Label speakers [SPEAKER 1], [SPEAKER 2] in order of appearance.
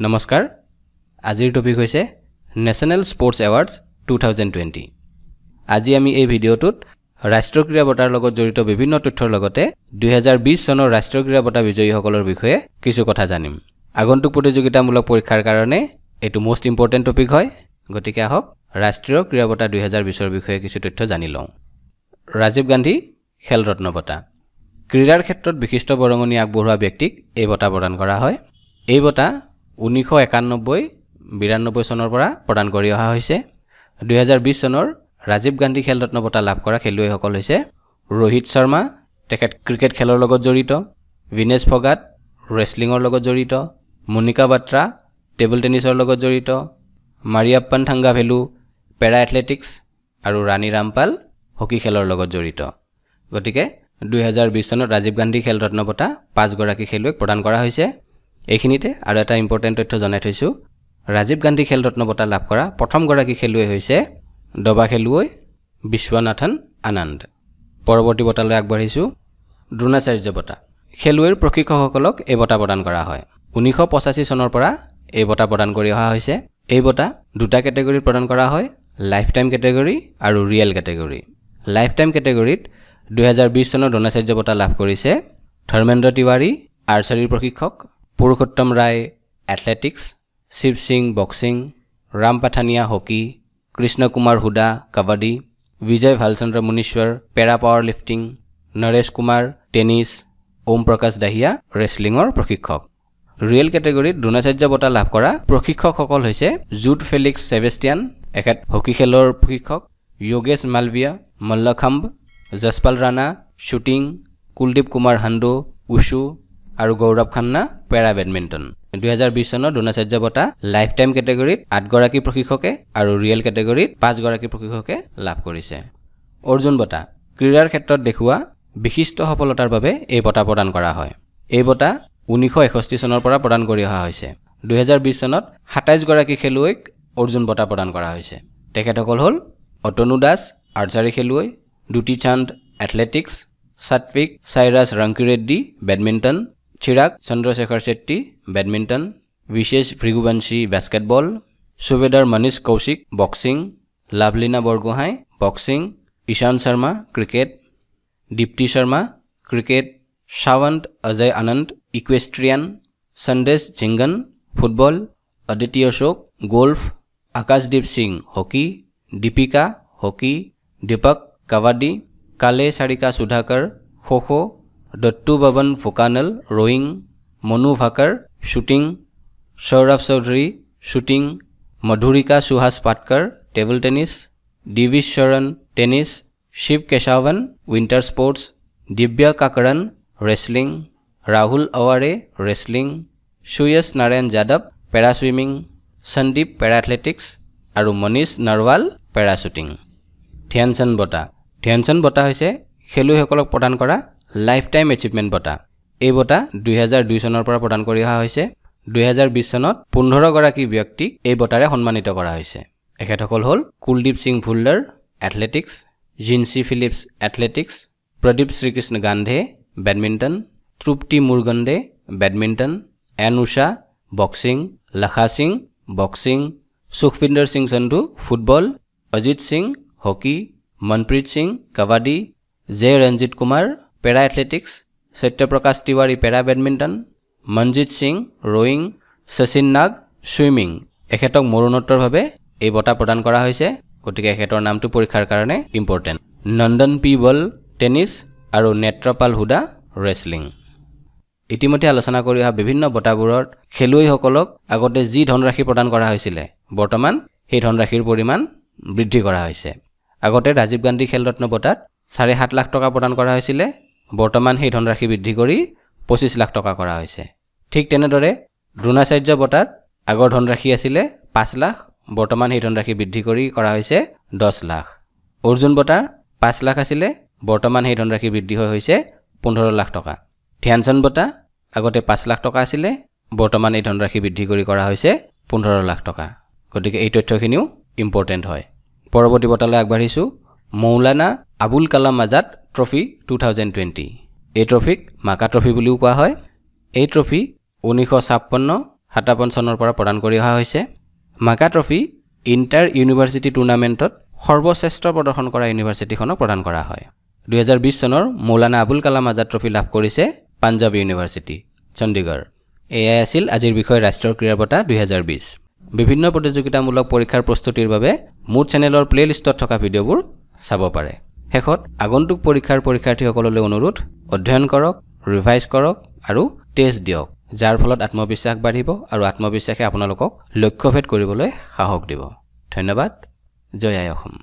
[SPEAKER 1] নমস্কাৰ আজিৰ টপিক হৈছে নেশ্যনেল স্পৰ্টছ এৱাৰ্ডছ 2020 আজি আমি এই ভিডিঅ'টোত ৰাষ্ট্ৰীয় ক্ৰীড়া বঁটাৰ লগত জড়িত বিভিন্ন তথ্যৰ লগতে 2020 চনৰ ৰাষ্ট্ৰীয় ক্ৰীড়া বঁটা বিজয়ীসকলৰ বিষয়ে কিছু কথা জানিম আগন্তুক প্ৰতিযোগিতামূলক পৰীক্ষাৰ কাৰণে এটো মোস্ট ইম্পৰ্টেন্ট টপিক হয় গতিকে আহক ৰাষ্ট্ৰীয় ক্ৰীড়া বঁটা 2020 ৰ বিষয়ে কিছু তথ্য জানি লওঁ ৰাজীৱ গান্ধী খেল ৰত্ন বঁটা ক্ৰীড়াৰ ক্ষেত্ৰত বিশিষ্ট বৰঙণি আগবঢ়োৱা ব্যক্তিক এই বঁটা প্ৰদান কৰা হয় এই বঁটা 1991-92 চনৰ পৰা প্ৰদান কৰি অহা হৈছে 2020 চনৰ ৰাজীৱ গান্ধী খেল ৰত্ন বঁটা লাভ কৰা খেলুৱৈসকল হৈছে ৰোহিত শৰ্মা তেখেত ক্ৰিকেট খেলৰ লগত জড়িত বিনেশ ফগাট ৰেসলিংৰ লগত জড়িত মনিকা বাত্ৰা টেবল টেনিছৰ লগত জড়িত মাৰিয়াপ্পান থাংগাভেলু পেৰা এথলেটিক্স আৰু ৰাণী ৰামপাল হকি খেলৰ লগত জড়িত গতিকে 2020 চনত ৰাজীৱ গান্ধী খেল ৰত্ন বঁটা 5 গৰাকী খেলুৱৈক প্ৰদান কৰা হৈছে এইখিনিতে আৰু এটা ইম্পৰ্টেন্ট তথ্য জনাই থৈছো ৰাজীৱ গান্ধী খেল ৰত্ন বঁটা লাভ কৰা প্ৰথম গৰাকী খেলুৱৈ হৈছে দবা খেলুৱৈ বিশ্বনাথন আনন্দ পৰৱৰ্তী বঁটালৈ আগবাঢ়িছো দ্ৰোণাচাৰ্য বঁটা খেলুৱৈৰ প্ৰশিক্ষকসকলক এই বঁটা প্ৰদান কৰা হয় 1985 চনৰ পৰা এই বঁটা প্ৰদান কৰি অহা হৈছে এই বঁটা দুটা কেটেগৰীত প্ৰদান কৰা হয় লাইফ টাইম কেটেগৰী আৰু ৰিয়েল কেটেগৰী লাইফ টাইম কেটেগৰীত 2020 চনৰ দ্ৰোণাচাৰ্য বঁটা লাভ কৰিছে ধৰ্মেন্দ্ৰ তিৱাৰী আৰ্চাৰীৰ প্ৰশিক্ষক Purushottam Rai athletics Shiv Singh boxing Ram Pathania hockey Krishan Kumar Hooda kabaddi Vijay Bhalchandra Munishwar para power lifting Naresh Kumar tennis Om Prakash Dahiya ৰেসলিংৰ প্ৰশিক্ষক ৰিয়েল কেটেগৰীত দ্ৰোণাচাৰ্য বঁটা লাভ কৰা প্ৰশিক্ষকসকল হৈছে জুড ফেলিক্স সেবেষ্টিয়ান এখেত হকি খেলৰ প্ৰশিক্ষক যোগেশ মালভিয়া মল্লখাম্ব জসপাল ৰাণা শুটিং কুলদীপ কুমাৰ হাণ্ডো উশু আৰু গৌৰৱ খান্না পেৰা বেডমিণ্টন 2020 চনৰ দ্ৰোণাচাৰ্য বঁটা লাইফ টাইম কেটেগৰীত 8 গৰাকী প্ৰশিক্ষকে আৰু ৰিয়েল কেটেগৰীত 5 গৰাকী প্ৰশিক্ষকে লাভ কৰিছে অৰ্জুন বঁটা ক্ৰীড়াৰ ক্ষেত্ৰত দেখুৱা বিশিষ্ট সফলতাৰ বাবে এই বঁটা প্ৰদান কৰা হয় এই বঁটা 1961 চনৰ পৰা প্ৰদান কৰি অহা হৈছে 2020 চনত 27 গৰাকী খেলুৱৈক অৰ্জুন বঁটা প্ৰদান কৰা হৈছে তেখেতসকল হ'ল অতনু দাস আৰ্চাৰী খেলুৱৈ Dutee Chand athletics Satwik Sairaj Rankireddy badminton Chirag Chandrashekhar Shetty badminton Vishesh Bhriguvanshi basketball Subedar Manish Kaushik boxing Lovlina Borgohain boxing Ishan Sharma cricket Deepti Sharma cricket Sawant Ajay Anand equestrian Sandesh Jhingan football Aditi Ashok golf Akashdeep Singh hockey Deepika hockey Deepak kabaddi Kale Sarika Sudhakar kho kho Dattu Baban Bhokanal rowing Manu Bhaker shooting Saurabh Chaudhary shooting Madhurika Suhas Patkar table tennis Diviij Sharan tennis Shiva কেশাৱন winter sports Divya কাকৰণ ৰেসলিং Rahul আৱাৰে ৰেসলিং Suyash Narayan Yadav পেৰা ছুইমিং সন্দীপ পেৰা এথলেটিক্স আৰু মনীষ নৰৱাল পেৰা শ্বুটিং ধ্যানচান্দ বঁটা ধ্যানচান্দ বঁটা হৈছে খেলুৱৈসকলক প্ৰদান কৰা লাইফ টাইম এচিভমেণ্ট বঁটা এই বঁটা 2002 চনৰ পৰা প্ৰদান কৰি অহা হৈছে 2020 চনত 15 গৰাকী ব্যক্তিক এই বঁটাৰে সন্মানিত কৰা হৈছে এখেতসকল হ'ল Kuldeep Singh Bhullar athletics Jincy Phillips athletics Pradeep Shrikrishna Gandhe badminton Trupti Murgunde badminton N Usha boxing Lakha Singh boxing Sukhvinder Singh Sandhu football Ajit Singh hockey Manpreet Singh kabaddi J Ranjith Kumar para athletics Satyaprakash Tiwari para badminton Manjeet Singh rowing Sachin Nag swimming এখেতক মৰণোত্তৰভাৱে এই বঁটা প্ৰদান কৰা হৈছে গতিকে এখেতৰ নামটো পৰীক্ষাৰ কাৰণে ইম্পৰ্টেণ্ট নন্দন পি বল টেনিছ আৰু নেত্ৰপাল হুডা ৰেসলিং ইতিমধ্যে আলোচনা কৰি অহা বিভিন্ন বঁটাবোৰত খেলুৱৈসকলক আগতে যি ধনৰাশি প্ৰদান কৰা হৈছিল বৰ্তমান সেই ধনৰাশিৰ পৰিমাণ বৃদ্ধি কৰা হৈছে আগতে ৰাজীৱ গান্ধী খেল ৰত্ন বঁটাত 7.5 লাখ টকা প্ৰদান কৰা হৈছিল বৰ্তমান সেই ধনৰাশি বৃদ্ধি কৰি 25 লাখ টকা কৰা হৈছে ঠিক তেনেদৰে দ্ৰোণাচাৰ্য বঁটাত আগৰ ধনৰাশি আছিল 5 লাখ বৰ্তমান সেই ধনৰাশি বৃদ্ধি কৰি কৰা হৈছে 10 লাখ অৰ্জুন বঁটাৰ 5 লাখ আছিল বৰ্তমান সেই ধনৰাশি বৃদ্ধি হৈছে 15 লাখ টকা ধ্যানচান্দ বঁটা আগতে 5 লাখ টকা আছিল বৰ্তমান এই ধনৰাশি বৃদ্ধি কৰি কৰা হৈছে 15 লাখ টকা গতিকে এই তথ্যখিনিও ইম্পৰ্টেন্ট হয় পৰৱৰ্তী বঁটালৈ আগবাঢ়িছো মৌলানা আবুল কালাম আজাদ ট্ৰফি 2020 এই ট্ৰফিক মাকা ট্ৰফি বুলিও কোৱা হয় এই ট্ৰফি 1956 57 চনৰ পৰা প্ৰদান কৰি অহা হৈছে মাকা ট্ৰফি ইণ্টাৰ ইউনিভাৰ্চিটি টুৰ্নামেণ্টত সৰ্বশ্ৰেষ্ঠ প্ৰদৰ্শন কৰা ইউনিভাৰ্চিটিখনক প্ৰদান কৰা হয় 2020 চনৰ মৌলানা আবুল কালাম আজাদ ট্ৰফি লাভ কৰিছে পাঞ্জাব ইউনিভাৰ্চিটি চণ্ডীগড় এয়াই আছিল আজিৰ বিষয় ৰাষ্ট্ৰীয় ক্ৰীড়া বঁটা 2020 বিভিন্ন প্ৰতিযোগিতামূলক পৰীক্ষাৰ প্ৰস্তুতিৰ বাবে মোৰ চেনেলৰ প্লেলিষ্টত থকা ভিডিঅ'বোৰ চাব পাৰে শেষত আগন্তুক পৰীক্ষাৰ পৰীক্ষাৰ্থীসকললৈ অনুৰোধ অধ্যয়ন কৰক ৰিভাইজ কৰক আৰু টেষ্ট দিয়ক যাৰ ফলত আত্মবিশ্বাস বাঢ়িব আৰু আত্মবিশ্বাসে আপোনালোকক লক্ষ্যভেদ কৰিবলৈ সাহস দিব ধন্যবাদ জয় আই অসম